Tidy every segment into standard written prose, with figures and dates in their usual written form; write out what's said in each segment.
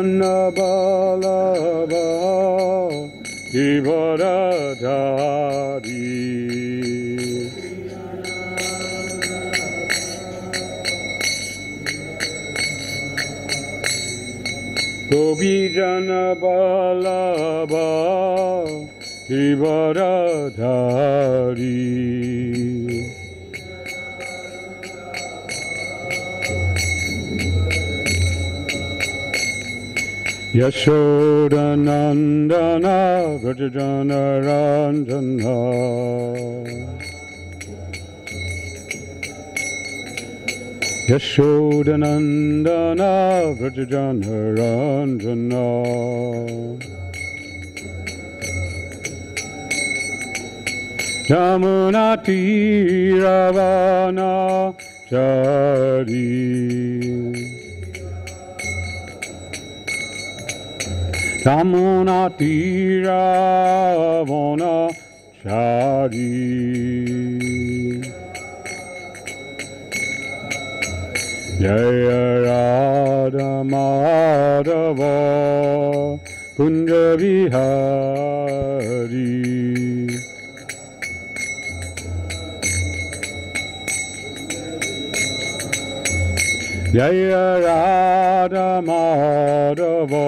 Balava Givaradhari Gopijana Balava Givaradhari Yashodanandana Vrajajana Ranjana Yashodanandana Vrajajana Ranjana Yamuna Tiravana Chari Yamuna Tiravana Chari Jaya Radha Madhava Kunja Vihari Jaya Radha Madhava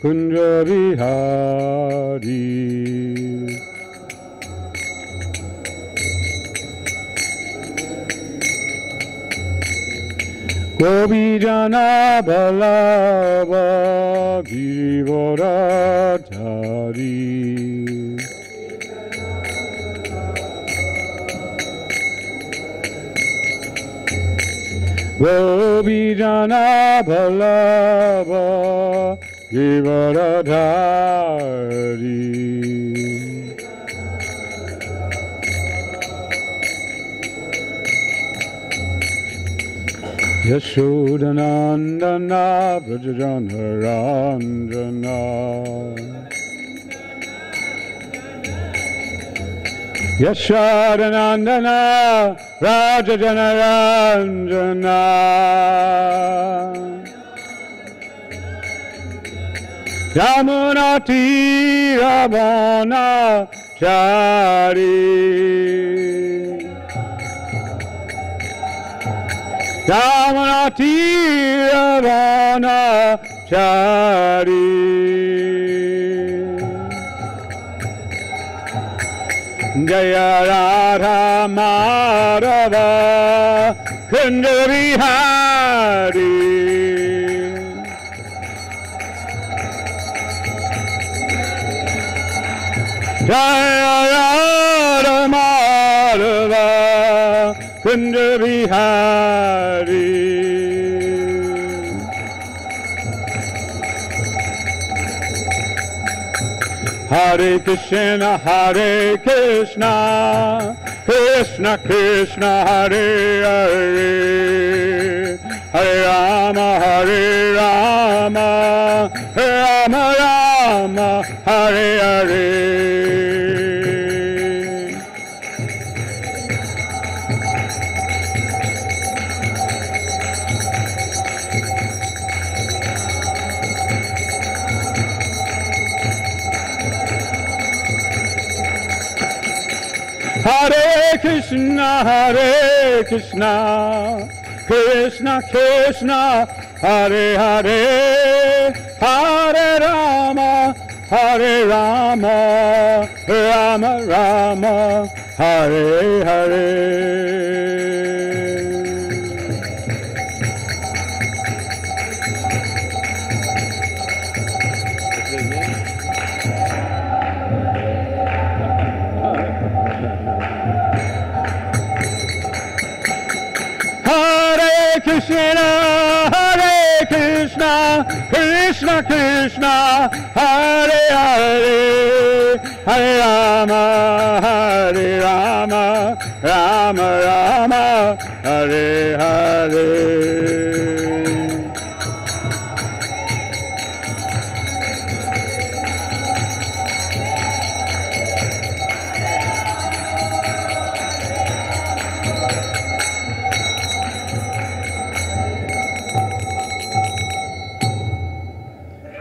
Kunja Vihari Gopijana Balava Givaradhari Gopijana Balava Givaradhari Yashodanandana Vrajajana Ranjana Yashodanandana Vrajajana Ranjana Yamuna Tiravana Chari Yamuna Tiravana Chari Jaya Radha Madhava Kunja Vihari Jaya Radha Madhava Kunja Vihari Hare Krishna Hare Krishna Krishna Krishna Hare Hare Hare Rama Hare Rama Rama Rama Hare Hare Hare Krishna Krishna Krishna Hare Hare Hare Rama Rama Rama Hare Hare Krishna Krishna Krishna Hare Hare Hare Rama Rama Rama Hare Hare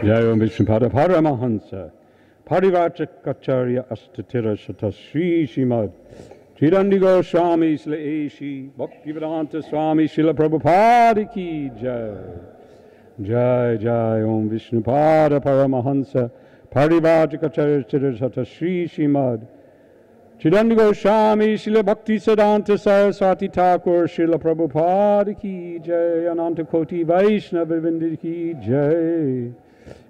Jai Om Vishnupada Paramahansa Parivrajacharya Astatira Shata Shri Śrīmad Chidandigo Swami Srila Eshi Bhaktivedanta Swami Srila Prabhupada Ki Jai. Jai Jai Om Vishnupada Paramahansa Parivrajacharya Shata Shri Śrīmad Chidandigo Swami Srila Bhaktivedanta Saraswati Thakur Srila Prabhupada Ki Jai. Ananta Koti Vaishnava Vrinda Ki Jai.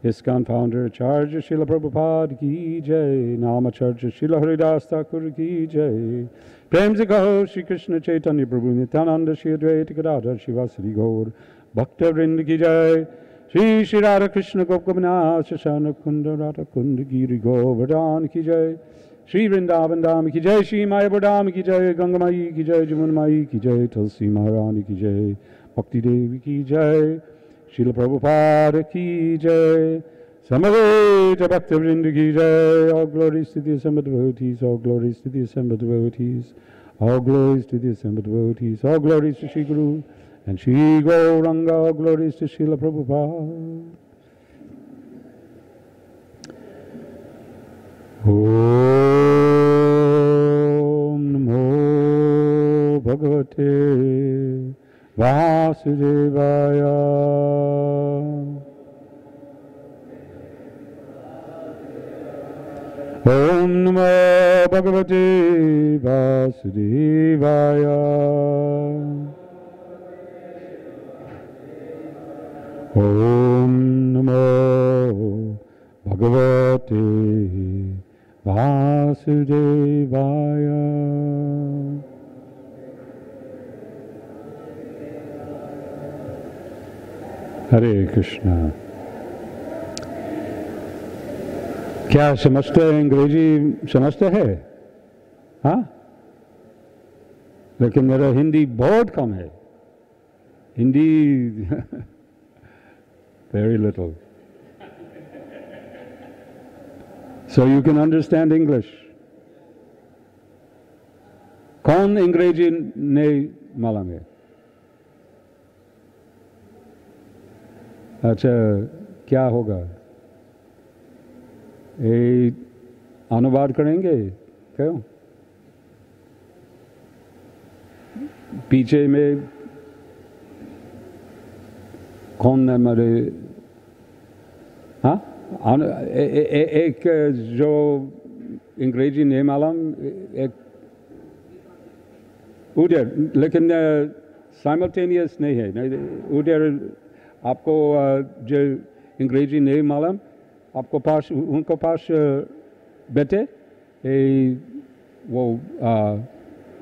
ISKCON founder Acharya Srila Prabhupada Ki Jai. Namacharya Srila Haridas Thakur Ki Jai. Prem se kaho Shri Krishna Chaitanya Prabhu Nityananda Shri Advaita Gadadhar Shivasari Gaur Bhakta Vrinda Ki Jai. Shri Shri Radha Krishna Gopavana Shashana Kunda Radha Kunda Giri Govardhan Ki Jai. Shri Vrindavan Dham Ki Jai. Shri Maya Bodham Ki Jai. Ganga Mai Ki Jai. Jamun Mai Ki Jai. Tulsi Maharani Ki Jai. Bhakti Devi Ki Jai. Srila Prabhupada Ki Jai. Samarita Bhakta Vrinda Ki Jai. All glories to the assembled devotees. All glories to the assembled devotees. All glories to the assembled devotees. All glories to Shri Guru and Shri Gauranga. All glories to Srila Prabhupada. Om Namo Bhagavate Vasudevaya. Om Namo Bhagavate Vasudevaya. Om Namo Bhagavate Vasudevaya. Hare Krishna. क्या समझते हैं? अंग्रेजी समझते हैं? हाँ, लेकिन मेरा हिंदी बहुत कम है. Hindi very little. So you can understand English. कौन अंग्रेजी नहीं मालूम है? अच्छा, क्या होगा? ये अनुवाद करेंगे क्यों? पीछे में कौन है मेरे? हाँ, एक जो अंग्रेजी नहीं मालूम, एक उधर, लेकिन साइमल्टेनियस नहीं है. उधर आपको जो अंग्रेजी नहीं मालूम, आपको पास उनको पास बैठे वो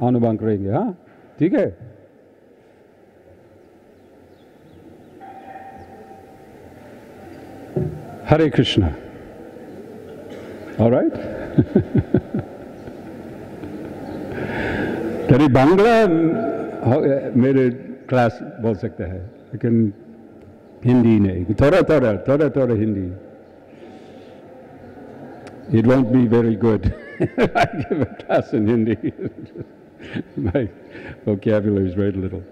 अनुवाद करेंगे. हाँ, ठीक है. Hare Krishna. All right. तेरी बांग्ला मेरे क्लास बोल सकते हैं, लेकिन हिंदी नहीं. थोड़ा Hindi. It won't be very good. I give a class in Hindi. My vocabulary is very little.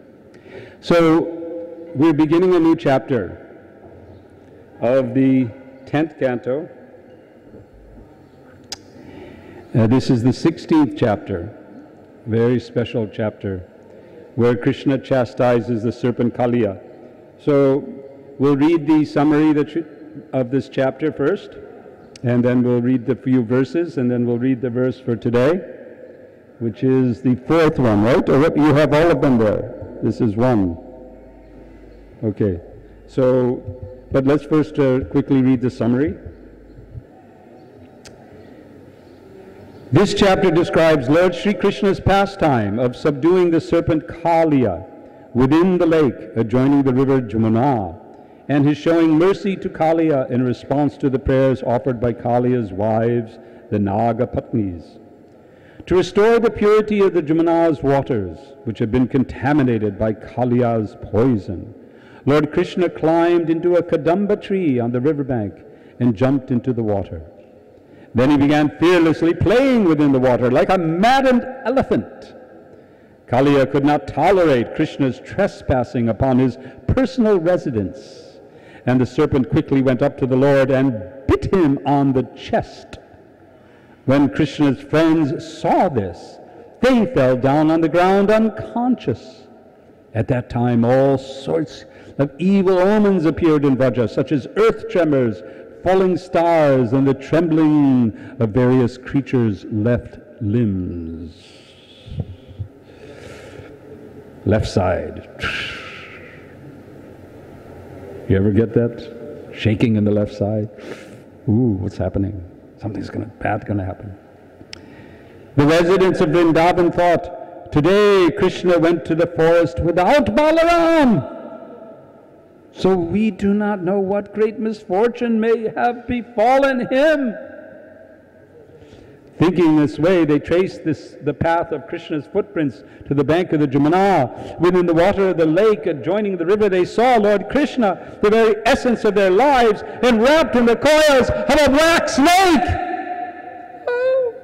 So we're beginning a new chapter of the 10th canto. This is the 16th chapter, very special chapter, where Krishna chastises the serpent Kaliya. So we'll read the summary of this chapter first, and then we'll read the few verses, and then we'll read the verse for today, which is the 4th one, right? Or you have all of them there. This is one. Okay. So, but let's first quickly read the summary. This chapter describes Lord Sri Krishna's pastime of subduing the serpent Kaliya within the lake adjoining the river Jamuna, and his showing mercy to Kaliya in response to the prayers offered by Kaliya's wives, the Naga Patnis. To restore the purity of the Jamuna's waters, which had been contaminated by Kaliya's poison, Lord Krishna climbed into a kadamba tree on the riverbank and jumped into the water. Then he began fearlessly playing within the water like a maddened elephant. Kaliya could not tolerate Krishna's trespassing upon his personal residence, And the serpent quickly went up to the Lord and bit him on the chest. When Krishna's friends saw this, they fell down on the ground unconscious. At that time, all sorts of evil omens appeared in Vraja, such as earth tremors, falling stars, and the trembling of various creatures' left limbs. Left side. You ever get that? Shaking in the left side? Ooh, what's happening? Something's bad going to happen. The residents of Vrindavan thought, today Krishna went to the forest without Balaram. So we do not know what great misfortune may have befallen him. Thinking this way, they traced the path of Krishna's footprints to the bank of the Jamuna. Within the water of the lake adjoining the river, they saw Lord Krishna, the very essence of their lives, enwrapped in the coils of a black snake. Oh.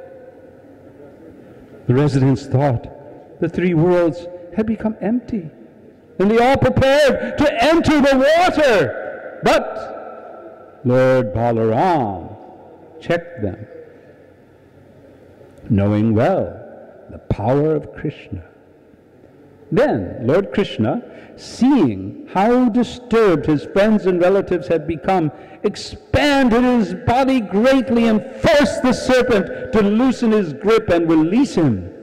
The residents thought the three worlds had become empty, and they all prepared to enter the water. But Lord Balaram checked them, knowing well the power of Krishna. Then Lord Krishna, seeing how disturbed his friends and relatives had become, expanded his body greatly and forced the serpent to loosen his grip and release him.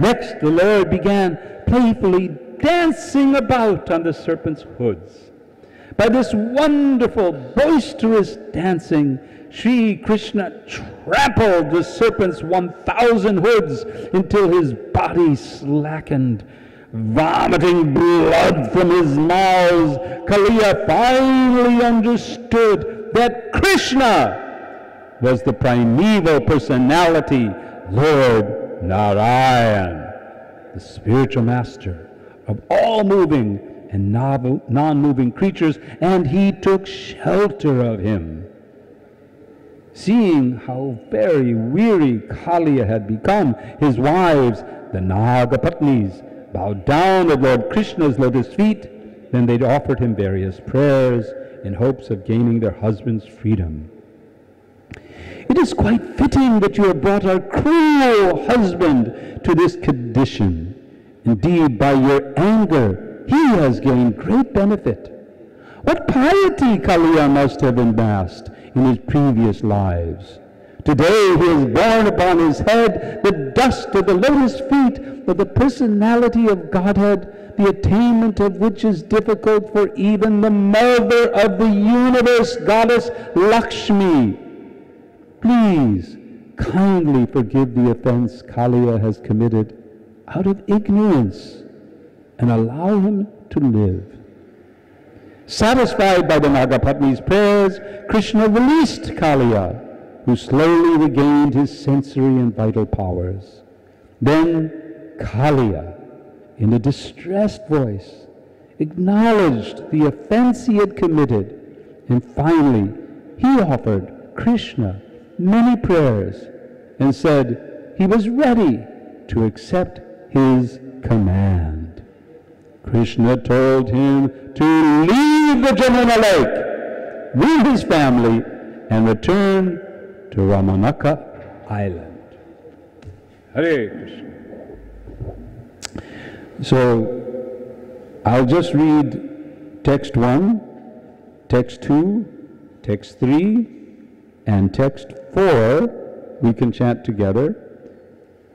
Next, the Lord began playfully dancing about on the serpent's hoods. By this wonderful, boisterous dancing, Sri Krishna trampled the serpent's 1,000 hoods until his body slackened. Vomiting blood from his mouth, Kaliya finally understood that Krishna was the primeval personality, Lord Narayan, the spiritual master of all moving and non-moving creatures, and he took shelter of him. Seeing how very weary Kaliya had become, his wives, the Nagapatnis, bowed down at Lord Krishna's lotus feet. Then they offered him various prayers in hopes of gaining their husband's freedom. It is quite fitting that you have brought our cruel husband to this condition. Indeed, by your anger, he has gained great benefit. What piety Kaliya must have amassed in his previous lives. Today he has borne upon his head the dust of the lotus feet of the personality of Godhead, the attainment of which is difficult for even the mother of the universe, goddess Lakshmi. Please kindly forgive the offense Kaliya has committed out of ignorance and allow him to live. Satisfied by the Nagapatni's prayers, Krishna released Kaliya, who slowly regained his sensory and vital powers. Then Kaliya, in a distressed voice, acknowledged the offense he had committed, and finally he offered Krishna many prayers and said he was ready to accept his command. Krishna told him to leave the Jamuna lake with his family and return to Ramanaka Island. Hare Krishna. So, I'll just read text 1, text 2, text 3, and text 4. We can chant together.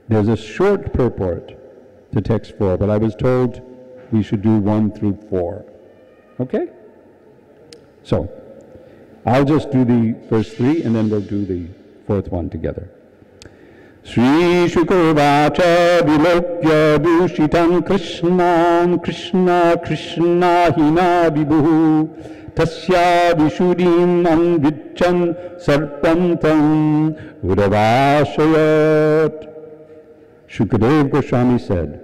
There's a short purport to text 4, but I was told we should do 1 through 4. Okay? So, I'll just do the first 3 and then we'll do the 4th one together. Sri Shukovacha Vilokya Dushitam Krishnan Krishna Krishna Hina Vibhu Tasya Vishuddhim Anvichan Sarpantam Uravashayat. Shukadeva Goswami said,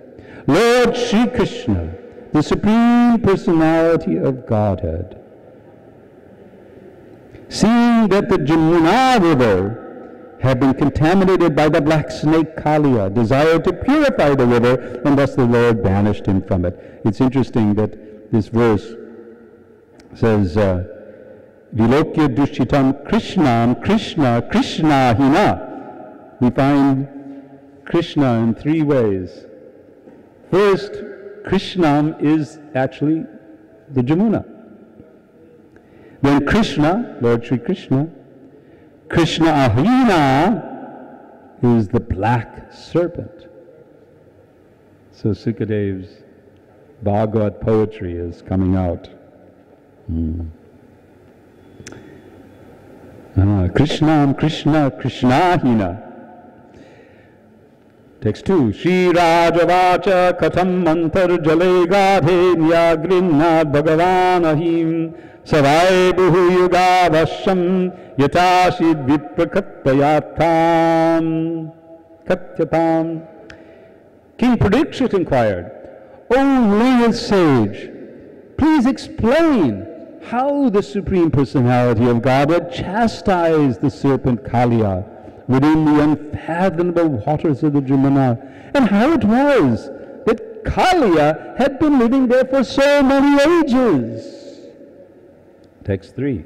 Lord Sri Krishna, the Supreme Personality of Godhead, seeing that the Jamuna river had been contaminated by the black snake Kaliya, desired to purify the river, and thus the Lord banished him from it. It's interesting that this verse says, Vilokya Dushitam Krishnam Krishna Krishna Hina. We find Krishna in three ways. First, Krishnam is actually the Jamuna. Then Krishna, Lord Sri Krishna, Krishna Ahina is the black serpent. So Sukadev's Bhagavad poetry is coming out. Krishnam Krishna Krishnahina. Text 2. Shri Rajavacha Katham Mantar Jale Gadhe Nyagrinnad Bhagavan Ahim Savai Buhu Yuga Vasham Yatashid Viprakattayatam Katyatam. King Parikshit inquired, O learned sage, please explain how the Supreme Personality of Godhead chastised the serpent Kaliya within the unfathomable waters of the Jamuna, and how it was that Kaliya had been living there for so many ages. Text 3.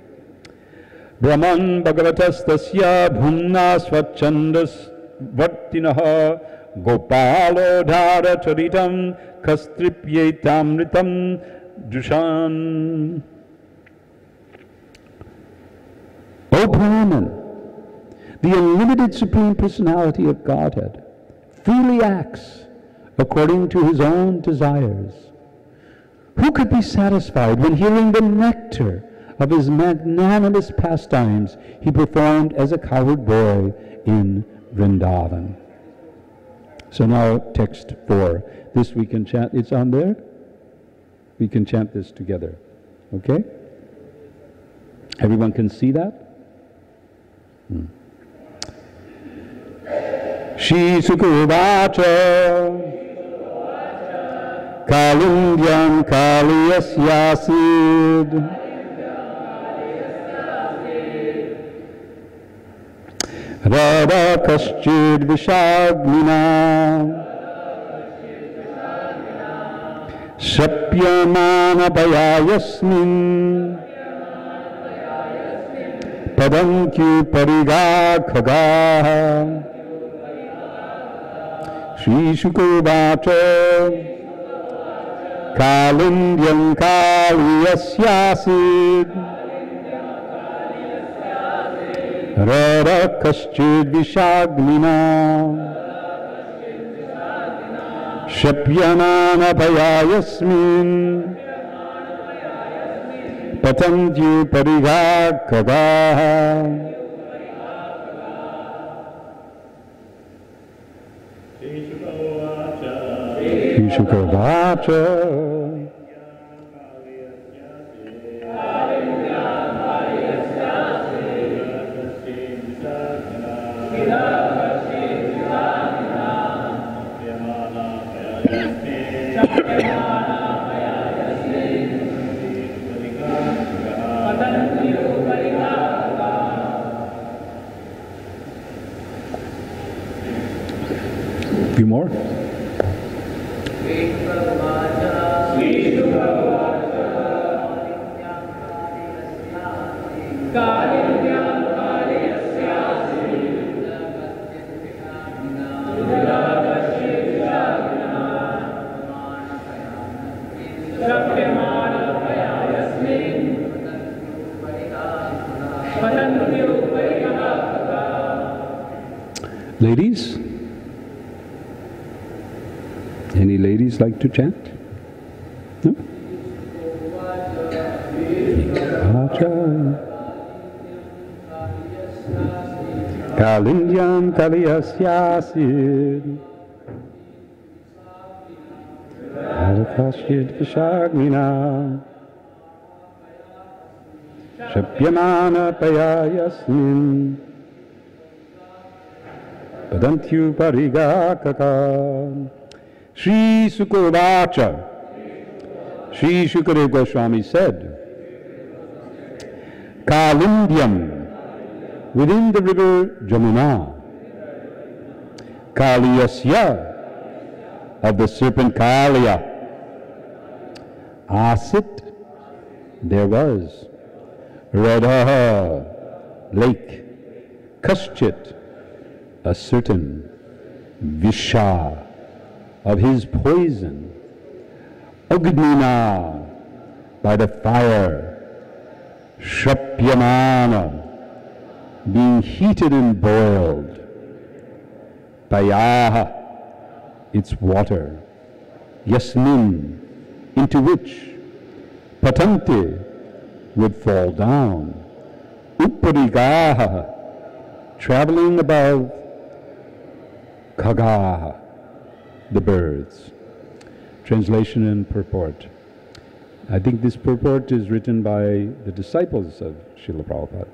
Brahman Bhagavatas Tasya Bhumna Swachandas Vartinaha Gopalo Dhara Charitam Kastripyetamritam Dushan. O Brahman, the unlimited Supreme Personality of Godhead freely acts according to his own desires. Who could be satisfied when hearing the nectar of his magnanimous pastimes he performed as a cowherd boy in Vrindavan? So now text 4. This we can chant. It's on there. We can chant this together. Okay? Everyone can see that? Shri Sukruvacha Kalindyam Kaliyasyasid Radha Kaschid Vishagnina Shapyamana Bhayayasmin Padankyu Pariga Khagaha. Shri Shukuvacha Kalindyam Kaliyasyasid Rara Kaschid Vishagnina Shapyanana Bhayayasmin Patantyu Parigakadaha. Shukavacha few more. Ladies? Any ladies like to chant? No? Kalindyam Kaliyasyasid Adakashid Vishagnina Shapyamana Payayasmin Padantyu Parigakaka. Shri Sukruvacha, Shri Shukadeva Goswami said, Kalindyam, within the river Jamuna, Kaliyasya, of the serpent Kaliya, Asit, there was Radha, lake, Kaschit, a certain Visha, of his poison, Agnina, by the fire, Shrapyamana, being heated and boiled, Payaha, its water, Yasmin, into which Patante would fall down, Uparigaha, traveling above, Kagaha, the birds. Translation and purport. I think this purport is written by the disciples of Srila Prabhupada,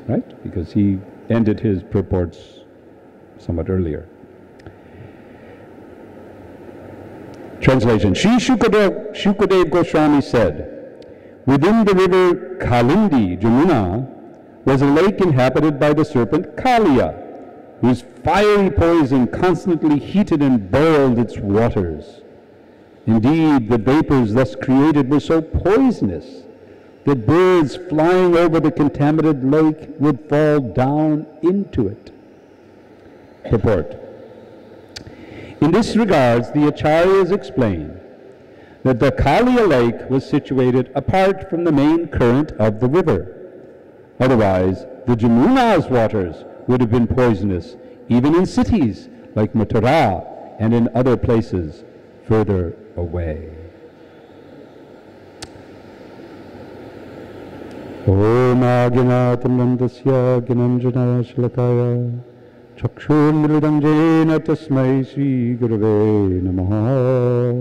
right? Because he ended his purports somewhat earlier. Translation. Sri Shukadev Goswami said, within the river Kalindi, Jamuna, was a lake inhabited by the serpent Kaliya, whose fiery poison constantly heated and boiled its waters. Indeed, the vapors thus created were so poisonous that birds flying over the contaminated lake would fall down into it. Purport. In this regards, the Acharyas explain that the Kaliya lake was situated apart from the main current of the river. Otherwise, the Jamuna's waters would have been poisonous, even in cities like Mathura and in other places further away. Om Aginatam Nandasya Ginanjana Shalakaya Chakshur Mridamjena Tasmai Sri Gurave Namaha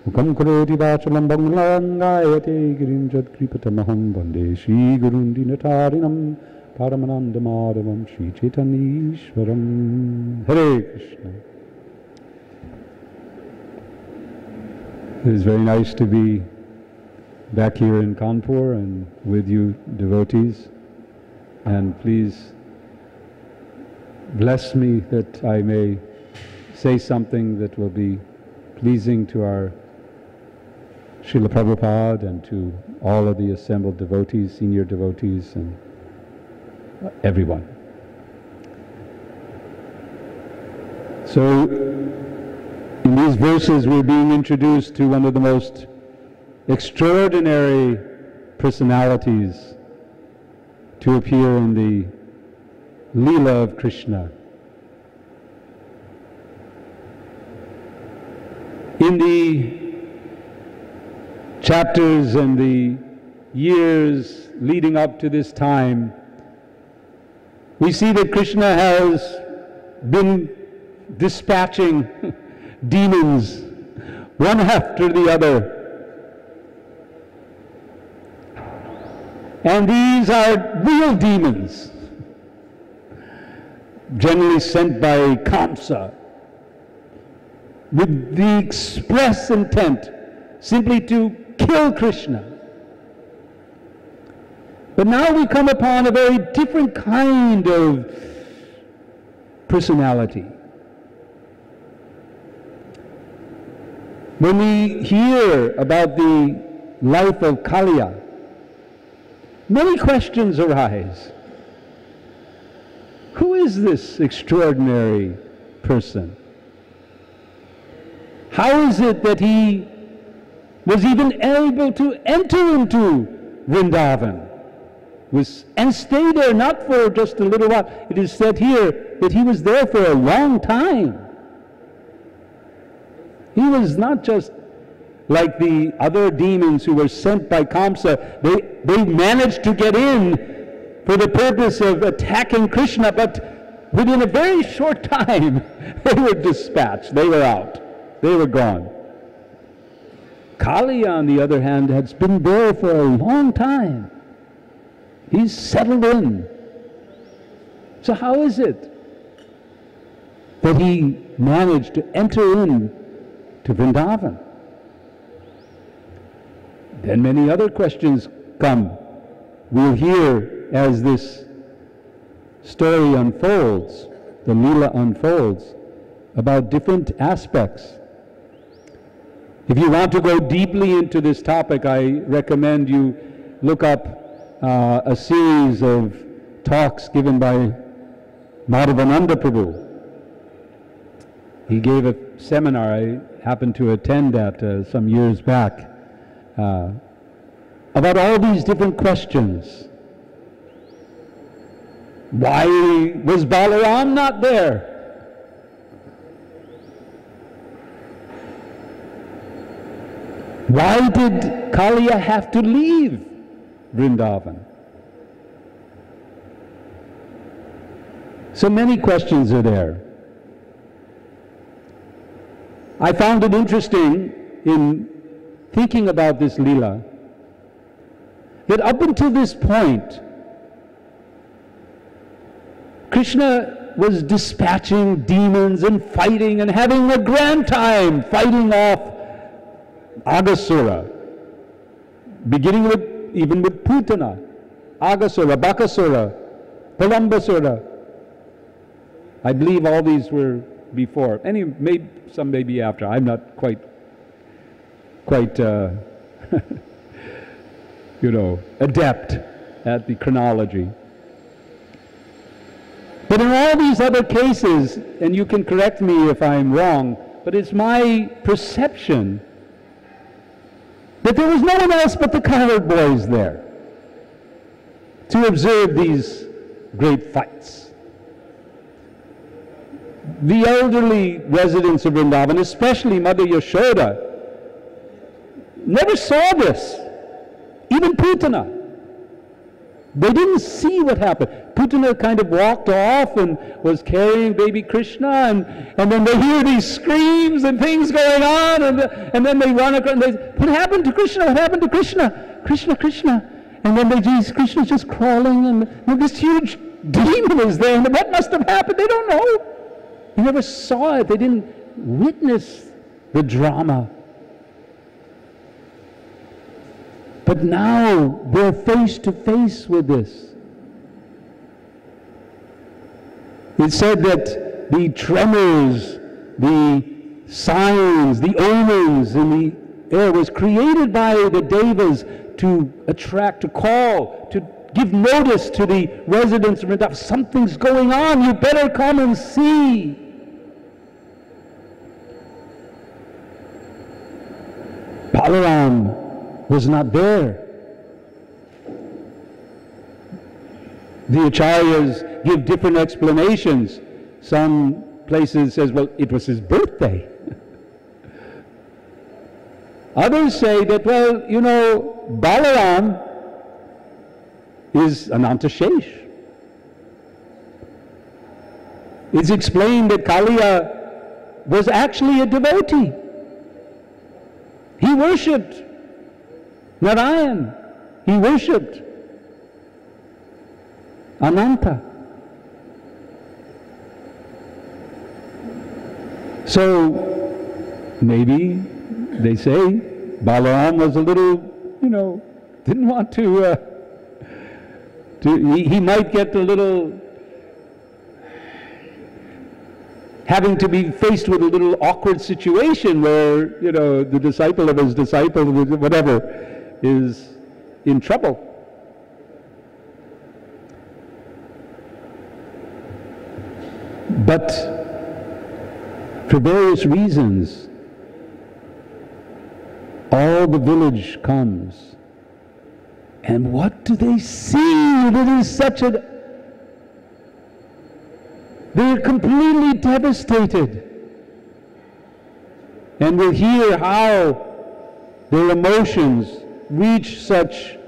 Mukam Karoti Vachalam Banglayate Girinjat Kripatamaham Vande Sri Gurundi Natarinam Paramananda Madhavam Sri Chaitanyishwaram. Hare Krishna. It is very nice to be back here in Kanpur and with you devotees, and please bless me that I may say something that will be pleasing to our Srila Prabhupada and to all of the assembled devotees, senior devotees, and everyone. So, in these verses we're being introduced to one of the most extraordinary personalities to appear in the Leela of Krishna. In the chapters and the years leading up to this time, we see that Krishna has been dispatching demons one after the other. And these are real demons, generally sent by Kamsa, with the express intent simply to kill Krishna. But now we come upon a very different kind of personality. When we hear about the life of Kaliya, many questions arise. Who is this extraordinary person? How is it that he was even able to enter into Vrindavan and stay there, not for just a little while? It is said here that he was there for a long time. He was not just like the other demons who were sent by Kamsa. They managed to get in for the purpose of attacking Krishna, but within a very short time they were dispatched, they were out, they were gone. Kaliya, on the other hand, has been there for a long time. He's settled in. So how is it that he managed to enter in to Vrindavan? Then many other questions come. We'll hear as this story unfolds, the Leela unfolds, about different aspects. If you want to go deeply into this topic, I recommend you look up a series of talks given by Madhavananda Prabhu. He gave a seminar, I happened to attend that some years back, about all these different questions. Why was Balaram not there? Why did Kaliya have to leave Vrindavan? So many questions are there. I found it interesting in thinking about this Leela that up until this point, Krishna was dispatching demons and fighting and having a grand time fighting off Agasura, beginning with even with Putana, Agasura, Bakasura, Palambasura. I believe all these were before. Some may be after. I'm not quite adept at the chronology. But in all these other cases, and you can correct me if I'm wrong, but it's my perception that there was no one else but the cowherd boys there to observe these great fights. The elderly residents of Vrindavan, especially Mother Yashoda, never saw this. Even Putana. They didn't see what happened. Putana kind of walked off and was carrying baby Krishna, and then they hear these screams and things going on, and then they run across and they say, what happened to Krishna? What happened to Krishna? Krishna, Krishna. And then Krishna's just crawling, and this huge demon is there, and what must have happened? They don't know. They never saw it. They didn't witness the drama. But now they're face to face with this. It said that the tremors, the signs, the omens in the air was created by the devas to attract, to call, to give notice to the residents of Vrindavan. Something's going on, you better come and see. Balaram was not there. The acharyas give different explanations. Some places says, well, it was his birthday. Others say that, well, Balaram is Anantashesh. It's explained that Kaliya was actually a devotee. He worshipped Narayan. He worshipped Ananta. So maybe they say Balaram was a little, didn't want to he might get a little, having to be faced with a little awkward situation where, the disciple of his disciple, whatever, is in trouble. But for various reasons, all the village comes. And what do they see? It is they're completely devastated. And we'll hear how their emotions reach such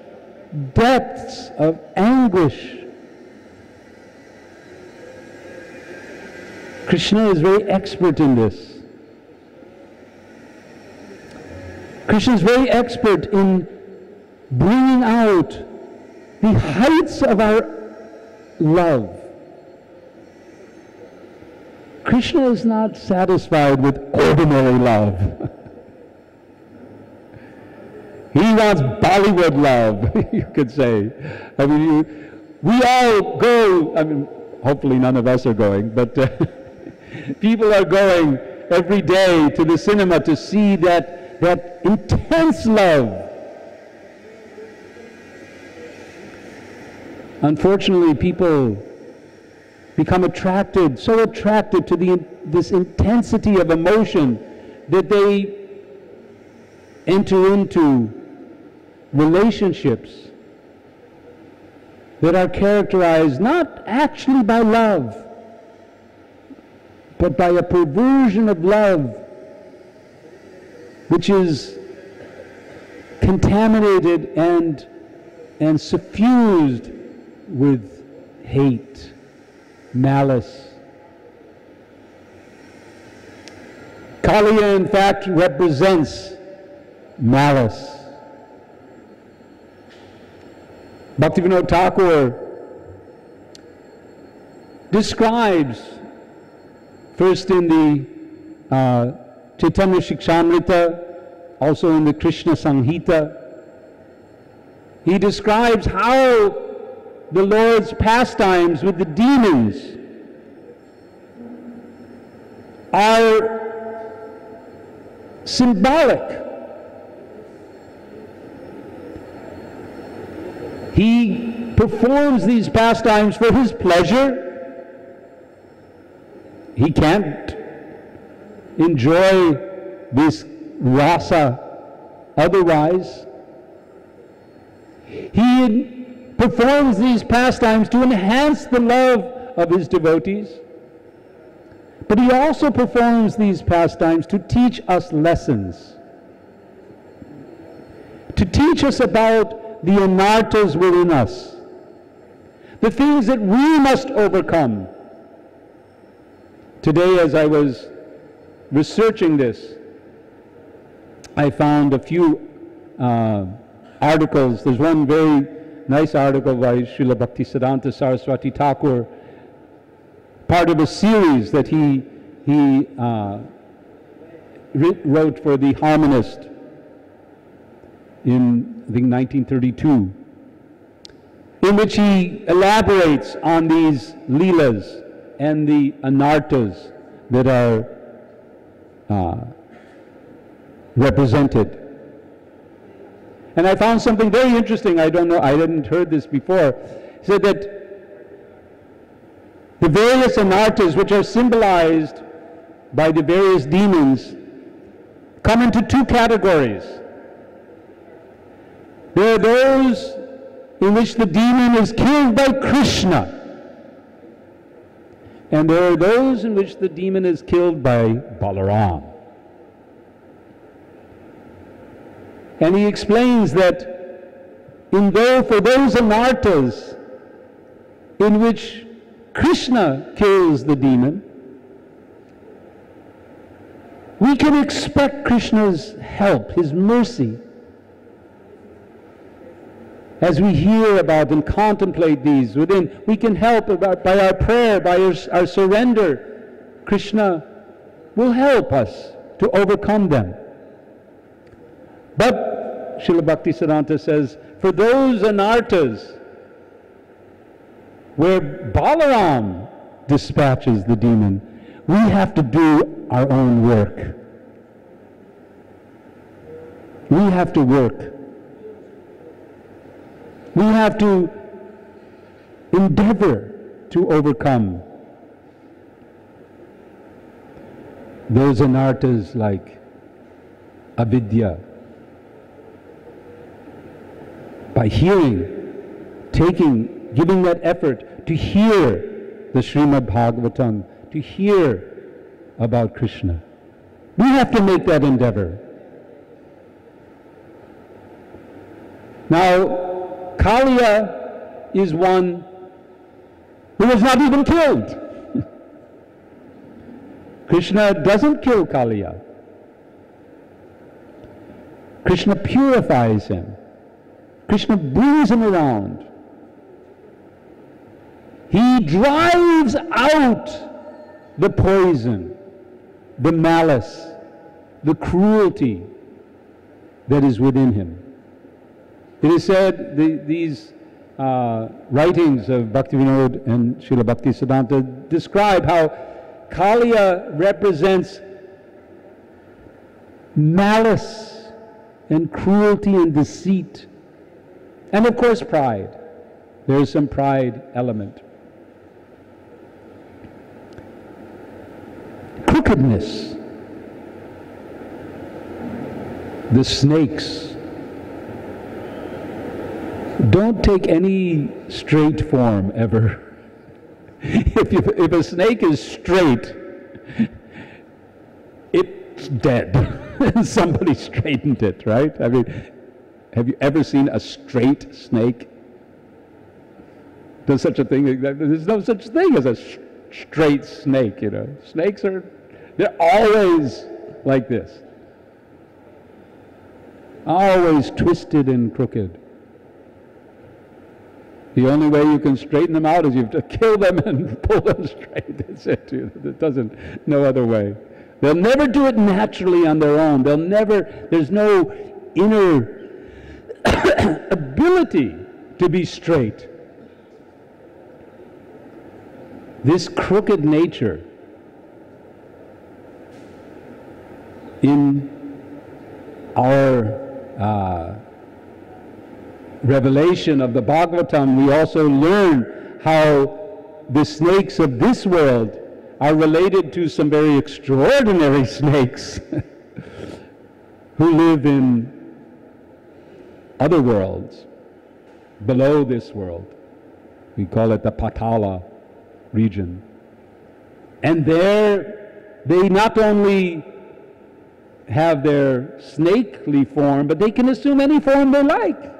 depths of anguish. Krishna is very expert in this. Krishna is very expert in bringing out the heights of our love. Krishna is not satisfied with ordinary love. He wants Bollywood love, you could say. I mean, we all go, hopefully none of us are going, but people are going every day to the cinema to see that that intense love. Unfortunately, people become attracted, so attracted to this intensity of emotion that they enter into relationships that are characterized not actually by love, but by a perversion of love which is contaminated and suffused with hate, malice. Kaliya, in fact, represents malice. Bhaktivinoda Thakur describes, first in the Chaitanya Shikshamrita, also in the Krishna Samhita, he describes how the Lord's pastimes with the demons are symbolic. He performs these pastimes for his pleasure. He can't enjoy this rasa otherwise. He performs these pastimes to enhance the love of his devotees, but he also performs these pastimes to teach us lessons, to teach us about the anarthas within us, the things that we must overcome. Today, as I was researching this, I found a few articles. There's one very nice article by Srila Bhaktisiddhanta Saraswati Thakur, part of a series that he wrote for the Harmonist in, I think, 1932, in which he elaborates on these leelas and the anarthas that are represented. And I found something very interesting. I don't know, I hadn't heard this before. He said that the various anarthas which are symbolized by the various demons come into two categories. There are those in which the demon is killed by Krishna, and there are those in which the demon is killed by Balaram. And he explains that for those anarthas in which Krishna kills the demon, we can expect Krishna's help, his mercy. As we hear about and contemplate these within, we can help by our prayer, by our surrender. Krishna will help us to overcome them. But, Srila Bhaktisiddhanta says, for those anarthas where Balaram dispatches the demon, we have to do our own work. We have to work. We have to endeavor to overcome those anarthas like avidya. By hearing, giving that effort to hear the Śrīmad-Bhāgavatam, to hear about Krishna. We have to make that endeavor. Now, Kaliya is one who was not even killed. Krishna doesn't kill Kaliya. Krishna purifies him. Krishna brings him around. He drives out the poison, the malice, the cruelty that is within him. It is said these writings of Bhaktivinoda and Srila Bhaktisiddhanta describe how Kaliya represents malice and cruelty and deceit. And of course pride. There's some pride element. Crookedness. The snakes don't take any straight form ever. If a snake is straight, it's dead. Somebody straightened it, right? I mean, have you ever seen a straight snake? There's such a thing. There's no such thing as a straight snake, you know. Snakes they're always like this. Always twisted and crooked. The only way you can straighten them out is you have to kill them and pull them straight. That's it. It doesn't, no other way. They'll never do it naturally on their own. There's no inner ability to be straight. This crooked nature in our revelation of the Bhagavatam, we also learn how the snakes of this world are related to some very extraordinary snakes who live in other worlds, below this world. We call it the Patala region. And there, they not only have their snakely form, but they can assume any form they like.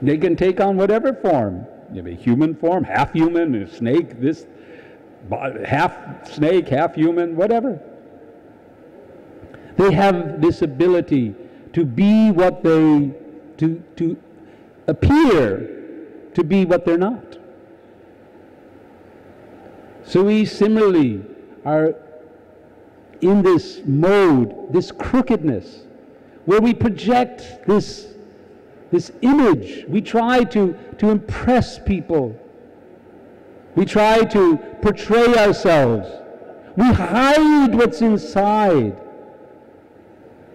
They can take on whatever form. You have a human form, half human, a snake, this, half snake, half human, whatever. They have this ability to be what they, to appear to be what they're not. So we similarly are in this mode, this crookedness, where we project this image. We try to impress people. We try to portray ourselves. We hide what's inside.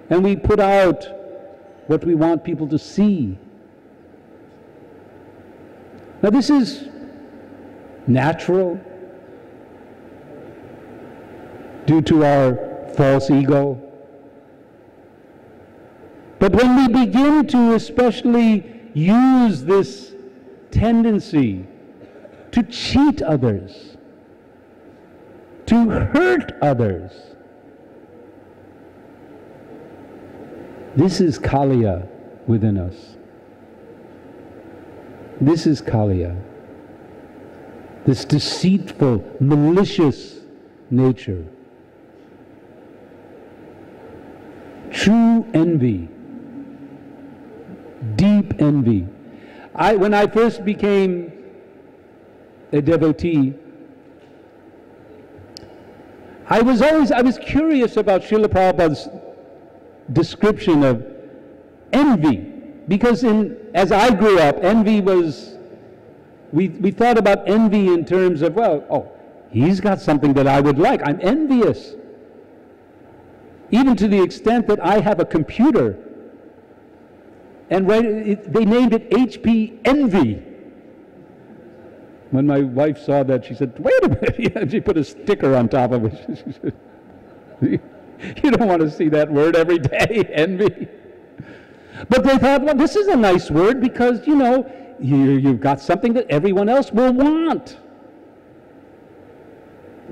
And we put out what we want people to see. Now this is natural due to our false ego. But when we begin to especially use this tendency to cheat others, to hurt others, this is Kaliya within us. This is Kaliya. This deceitful, malicious nature. True envy. Deep envy. When I first became a devotee, I was curious about Srila Prabhupada's description of envy, because as I grew up, envy was, we thought about envy in terms of, well, oh, he's got something that I would like. I'm envious. Even to the extent that I have a computer, and they named it HP Envy. When my wife saw that, she said, wait a minute. She put a sticker on top of it. She said, you don't want to see that word every day, envy. But they thought, well, this is a nice word because, you know, you've got something that everyone else will want.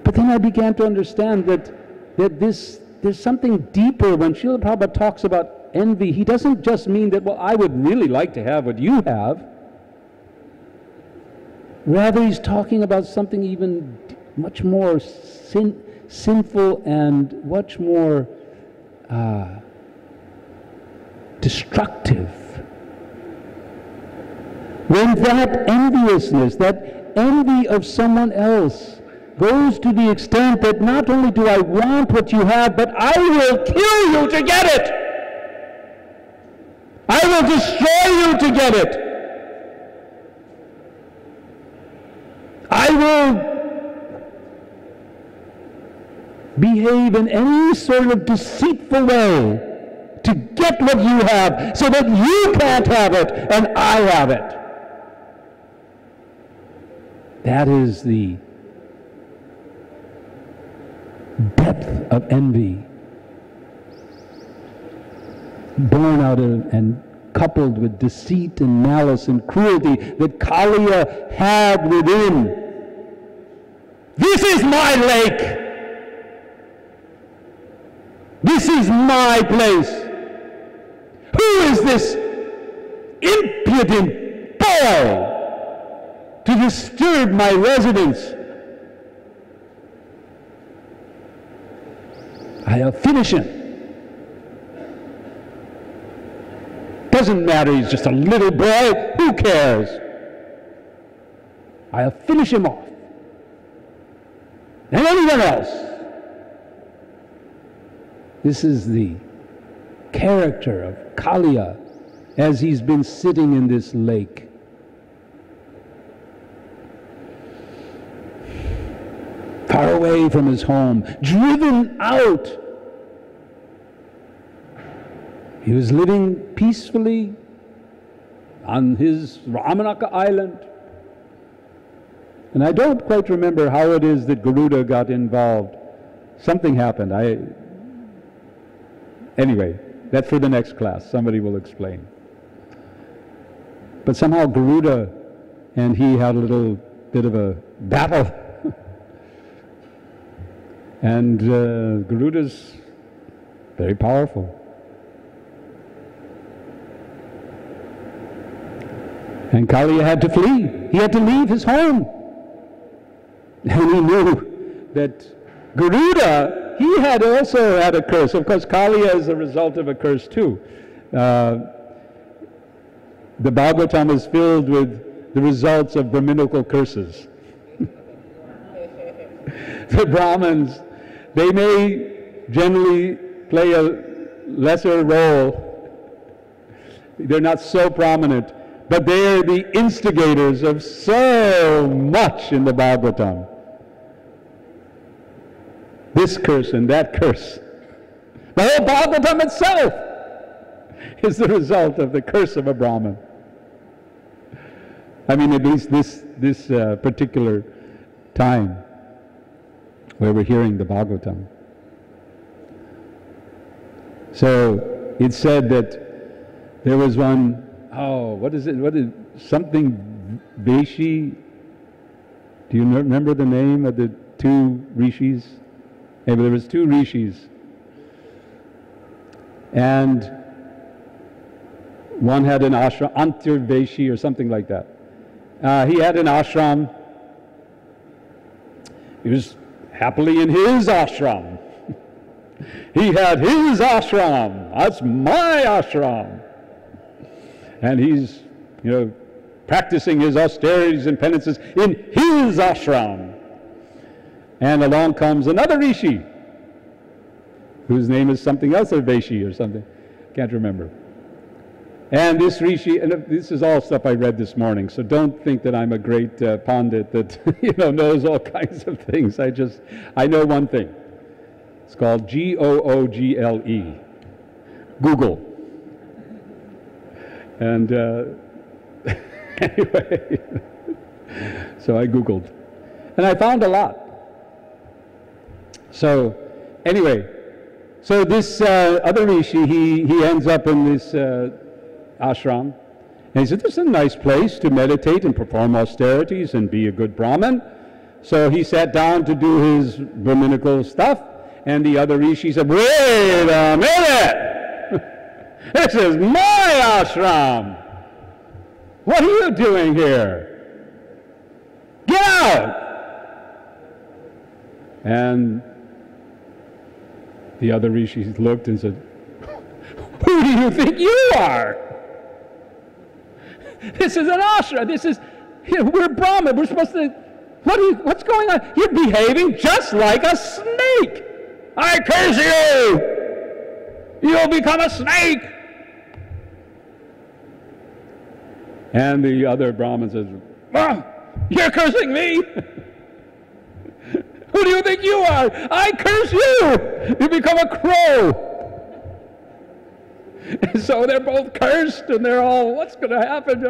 But then I began to understand that there's something deeper. When Srila Prabhupada talks about envy, he doesn't just mean that, well, I would really like to have what you have. Rather, he's talking about something even much more sinful and much more destructive. When that enviousness, that envy of someone else goes to the extent that not only do I want what you have, but I will kill you to get it. I will destroy you to get it. I will behave in any sort of deceitful way to get what you have so that you can't have it and I have it. That is the depth of envy, born out of and coupled with deceit and malice and cruelty that Kaliya had within. This is my lake. This is my place. Who is this impudent boy to disturb my residence? I'll finish him. Doesn't matter, he's just a little boy. Who cares? I'll finish him off. And anyone else. This is the character of Kaliya as he's been sitting in this lake. Far away from his home, driven out. He was living peacefully on his Ramanaka island. And I don't quite remember how it is that Garuda got involved. Something happened. Anyway, that's for the next class. Somebody will explain. But somehow Garuda and he had a little bit of a battle. And Garuda's very powerful. And Kaliya had to flee. He had to leave his home. And he knew that Garuda, he had also had a curse. Of course, Kaliya is a result of a curse too. The Bhagavatam is filled with the results of Brahminical curses. The Brahmins, they may generally play a lesser role. They're not so prominent, but they are the instigators of so much in the Bhagavatam. This curse and that curse. The whole Bhagavatam itself is the result of the curse of a Brahmin. I mean, at least this particular time where we're hearing the Bhagavatam. So it said that there was one, something Veshi? Do you remember the name of the two rishis? Maybe there was two rishis. And one had an ashram, Antirveshi or something like that. He had an ashram. He was happily in his ashram. He had his ashram. That's my ashram. And he's, practicing his austerities and penances in his ashram. And along comes another rishi, whose name is something else, or Veshi or something. Can't remember. And this rishi, and this is all stuff I read this morning, so don't think that I'm a great pundit that knows all kinds of things. I know one thing. It's called Google. Google. And anyway, so I Googled. And I found a lot. So anyway, so this other rishi, he ends up in this ashram. And he said, this is a nice place to meditate and perform austerities and be a good Brahmin. So he sat down to do his Brahminical stuff. And the other rishi said, wait a minute! This is my ashram! What are you doing here? Get out! And the other rishi looked and said, who do you think you are? This is an ashram. This is, we're Brahmin. We're supposed to, what's going on? You're behaving just like a snake. I curse you! You'll become a snake! And the other Brahmin says, you're cursing me? Who do you think you are? I curse you! You become a crow. And so they're both cursed, and they're all, what's going to happen?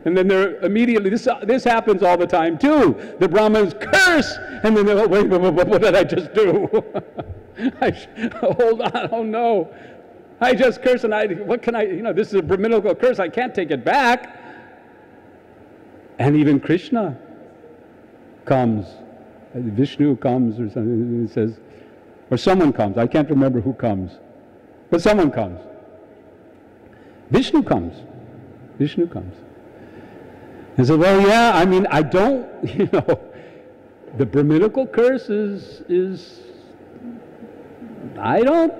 And then they're immediately, this happens all the time too. The Brahmins curse, and then they're like, wait, what did I just do? Hold on, oh no. I just cursed, and what can I, this is a Brahminical curse, I can't take it back. And even Krishna comes, Vishnu comes or something, and says, or someone comes, I can't remember who comes, but someone comes. Vishnu comes. And so, well, yeah, I mean, I don't, the Brahminical curse is I don't,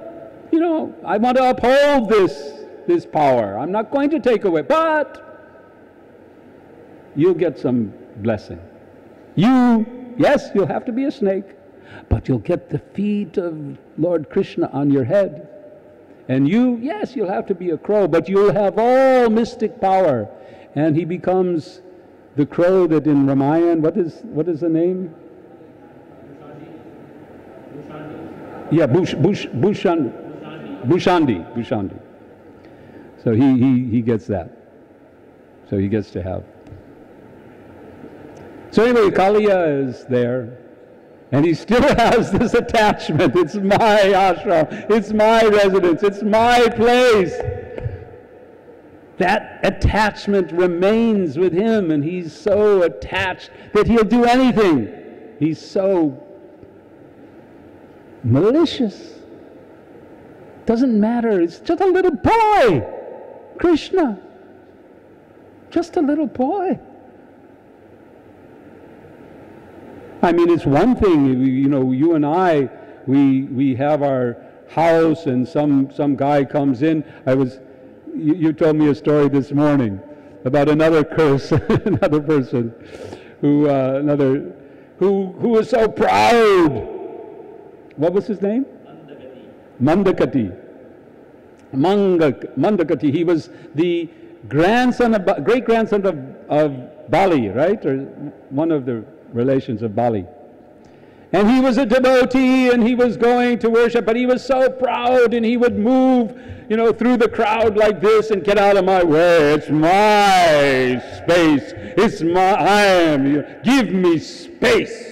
I want to uphold this power. I'm not going to take away, but you'll get some blessing. Yes, you'll have to be a snake, but you'll get the feet of Lord Krishna on your head. And yes, you'll have to be a crow, but you'll have all mystic power. And he becomes the crow that in Ramayana, what is the name? Yeah, Bhushandi. So he gets that. So he gets to have. So anyway, Kaliya is there, and he still has this attachment. It's my ashram, it's my residence, it's my place. That attachment remains with him, and he's so attached that he'll do anything. He's so malicious. Doesn't matter, it's just a little boy, Krishna. Just a little boy. I mean, it's one thing, you and I, we have our house and some guy comes in. You told me a story this morning about another curse, another person who was so proud. What was his name? Mandakati. He was the great grandson of Bali, right? Or one of the relations of Bali. And he was a devotee, and he was going to worship, but he was so proud, and he would move, through the crowd like this and get out of my way. It's my space. Give me space.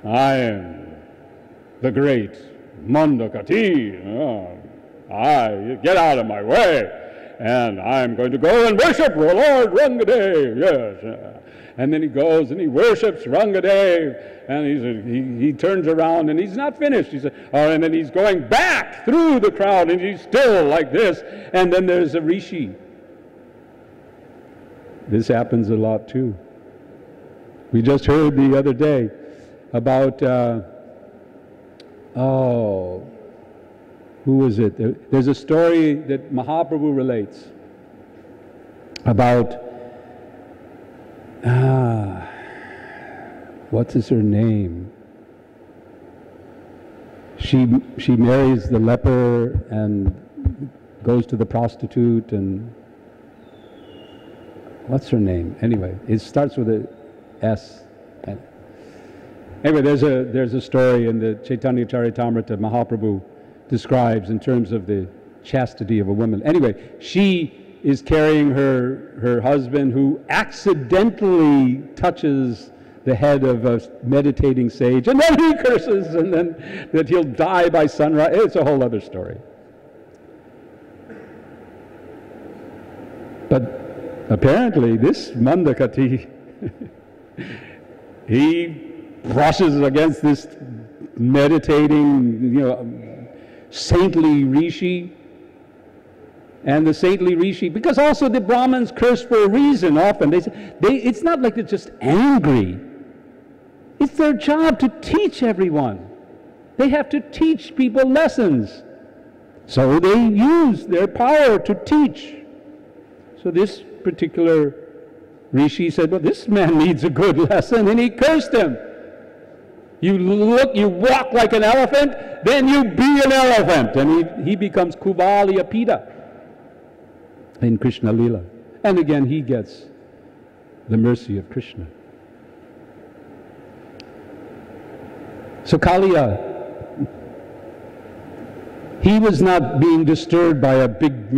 I am the great Mandakati. Get out of my way. And I'm going to go and worship Lord Rangadev. Yes. And then he goes and he worships Rangadev, and he turns around and he's not finished. And then he's going back through the crowd, and he's still like this. And then there's a rishi. This happens a lot too. We just heard the other day about, who was it? There's a story that Mahaprabhu relates about, what is her name? She marries the leper and goes to the prostitute, and what's her name? Anyway, it starts with a S. Anyway, there's a story in the Chaitanya Charitamrita Mahaprabhu describes in terms of the chastity of a woman. Anyway, she is carrying her husband, who accidentally touches the head of a meditating sage, and then he curses, and then that he'll die by sunrise. It's a whole other story. But apparently this Mandakati, he brushes against this meditating, saintly rishi. And the saintly rishi, because also the Brahmins curse for a reason often. It's not like they're just angry. It's their job to teach everyone. They have to teach people lessons. So they use their power to teach. So this particular rishi said, well, this man needs a good lesson, and he cursed him. You walk like an elephant, then you be an elephant. And he becomes Kuvalya Pita in Krishna Lila. And again, he gets the mercy of Krishna. So Kaliya, he was not being disturbed by a big,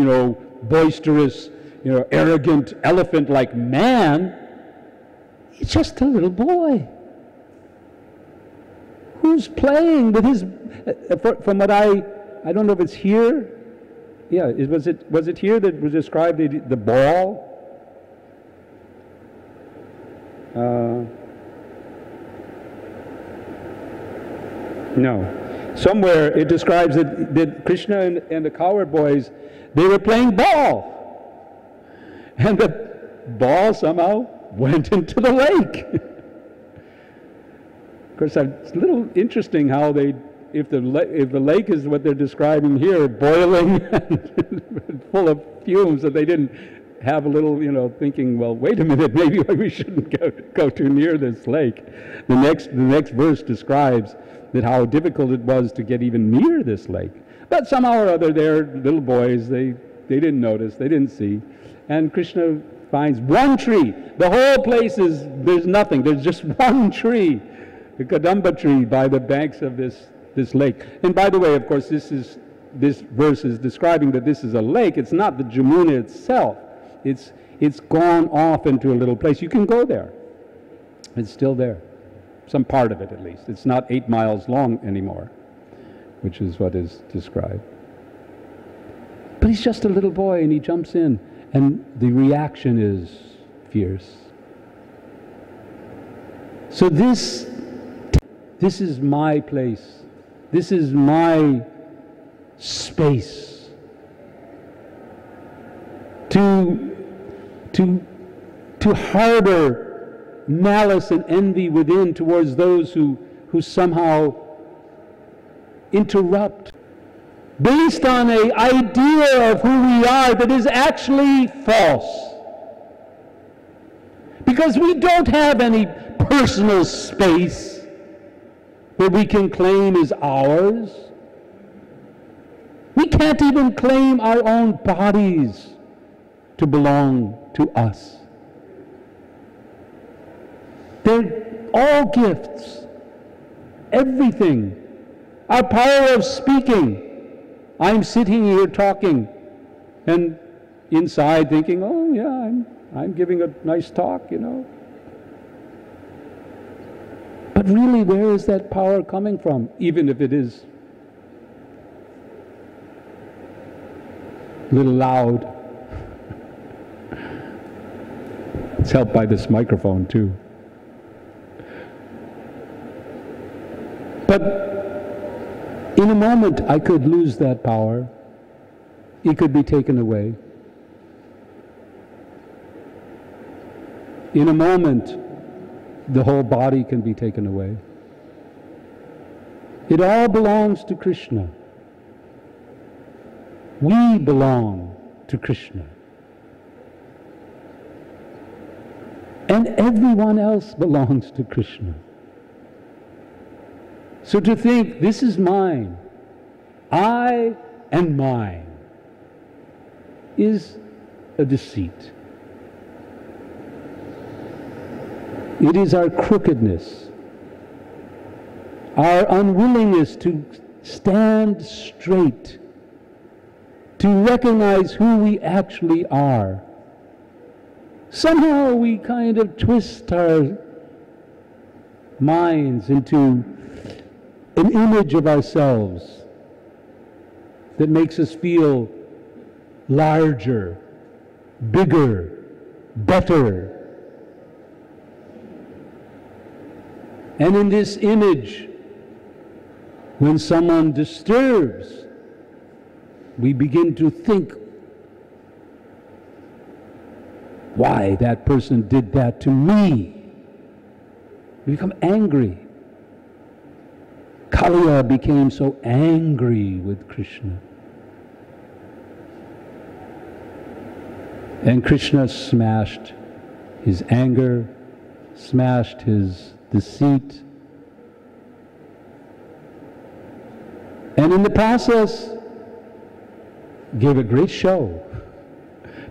boisterous, arrogant elephant-like man. He's just a little boy who's playing with his, from what I don't know if it's here. Yeah, was it here that was described the ball? No. Somewhere it describes that Krishna and the cowherd boys, they were playing ball. And the ball somehow went into the lake. Of course, it's a little interesting how if the lake is what they're describing here, boiling and full of fumes, that they didn't have a little, thinking, well, wait a minute, maybe we shouldn't go too near this lake. The next verse describes that how difficult it was to get even near this lake. But somehow or other, they're little boys, they didn't notice, they didn't see. And Krishna finds one tree. The whole place there's nothing, there's just one tree, the Kadamba tree by the banks of this lake. And by the way, of course, this verse is describing that this is a lake. It's not the Jamuna itself. It's gone off into a little place. You can go there. It's still there. Some part of it, at least. It's not 8 miles long anymore, which is what is described. But he's just a little boy, and he jumps in, and the reaction is fierce. So this is my place. This is my space to harbor malice and envy within towards those who somehow interrupt based on an idea of who we are that is actually false. Because we don't have any personal space that we can claim as ours. We can't even claim our own bodies to belong to us. They're all gifts. Everything. Our power of speaking. I'm sitting here talking and inside thinking, oh yeah, I'm giving a nice talk, But really, where is that power coming from? Even if it is a little loud. It's helped by this microphone too. But in a moment, I could lose that power. It could be taken away. In a moment, the whole body can be taken away. It all belongs to Krishna. We belong to Krishna. And everyone else belongs to Krishna. So to think, this is mine, I and mine, is a deceit. It is our crookedness, our unwillingness to stand straight, to recognize who we actually are. Somehow we kind of twist our minds into an image of ourselves that makes us feel larger, bigger, better. And in this image, when someone disturbs, we begin to think, why that person did that to me. We become angry. Kaliya became so angry with Krishna. And Krishna smashed his anger, smashed his deceit. And in the process, gave a great show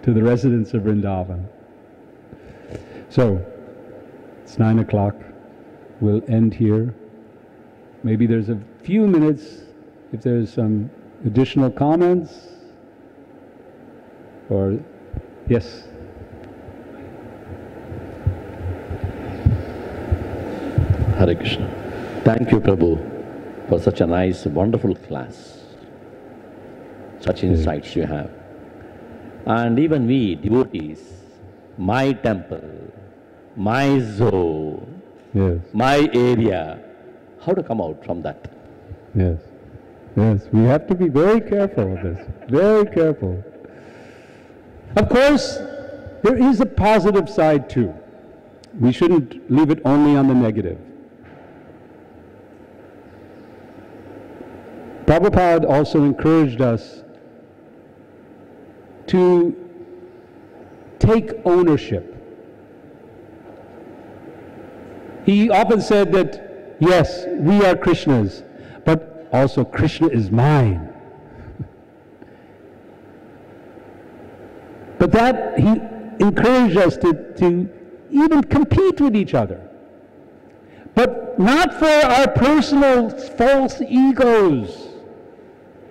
to the residents of Vrindavan. So, it's 9 o'clock. We'll end here. maybe there's a few minutes if there's some additional comments. Or, yes? Hare Krishna. Thank you, Prabhu, for such a nice, wonderful class. Such insights you have. And even we, devotees, my temple, my zone, Yes. my area, how to come out from that? Yes. Yes, we have to be very careful of this. Very careful. Of course, there is a positive side too. We shouldn't leave it only on the negative. Prabhupada also encouraged us to take ownership. He often said that, yes, we are Krishna's, but also Krishna is mine. But that he encouraged us to even compete with each other. But not for our personal false egos.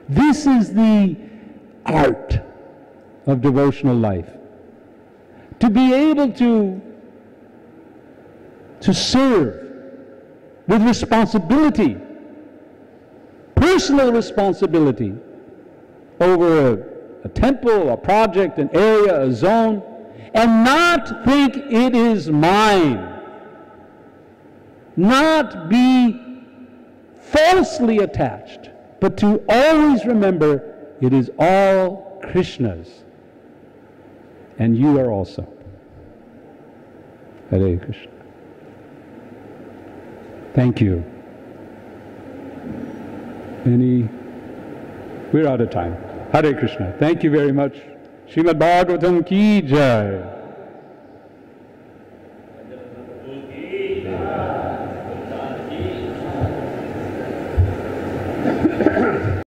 This is the art of devotional life. To be able to serve with responsibility, personal responsibility over a temple, a project, an area, a zone, and not think it is mine. Not be falsely attached, but to always remember it is all Krishna's. And you are also. Hare Krishna. Thank you. We're out of time. Hare Krishna. Thank you very much. Śrīmad-Bhāgavatam ki jai.